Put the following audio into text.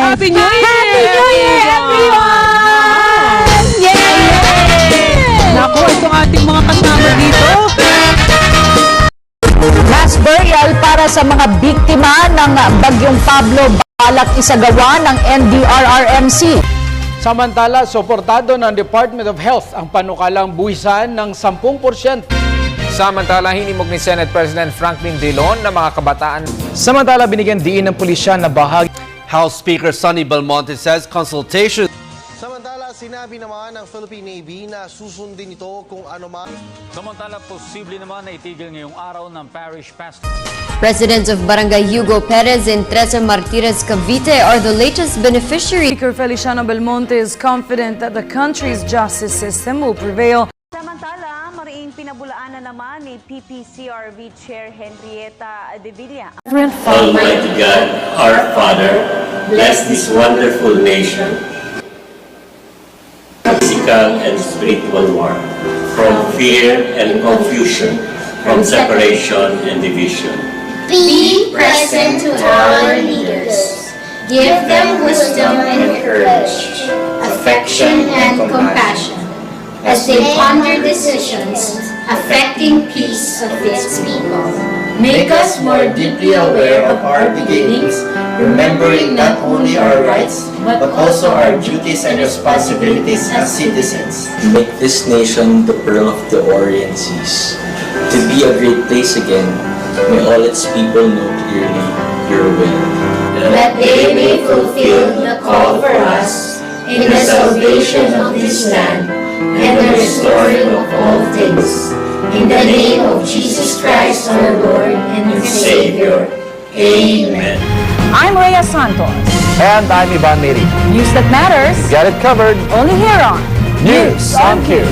Happy New Year! Happy New Year, everyone! Yay! Naku, itong ating mga kasama dito. Mass burial para sa mga biktima ng Bagyong Pablo balak isagawa ng NDRRMC. Samantala, suportado ng Department of Health ang panukalang buwisan ng 10%. Samantala, hinimok ni Senate President Franklin Drilon na mga kabataan. Samantala, binigyan diin ng pulisya na bahagi. House Speaker Sonny Belmonte says consultation. Samantala, sinabi naman ng Philippine Navy na susundin ito kung ano man. Samantala, posible naman na itigil ngayong araw ng parish pastor. Residents of Barangay Hugo Perez and Trece Martires, Cavite are the latest beneficiaries. Speaker Feliciano Belmonte is confident that the country's justice system will prevail. Samantala, mariing pinabulaan na naman ni PPCRV Chair Henrietta De Villa. Almighty God, our Father, bless this wonderful nation, physical and spiritual war, from fear and confusion, from separation and division. Be present to our leaders. Give them wisdom and courage, affection and compassion, as they ponder decisions affecting peace of its people. Make us more deeply aware of our beginnings, remembering not only our rights, but also our duties and responsibilities as citizens. Make this nation the pearl of the Orient Seas, to be a great place again. May all its people know clearly your will. That they may fulfill the call for us in the salvation of this land and the restoring of all things. In the name of Jesus Christ, our Lord and Savior. Amen. I'm Rhea Santos. And I'm Ivan Miri. News that matters. Got it covered. Only here on News on Cue.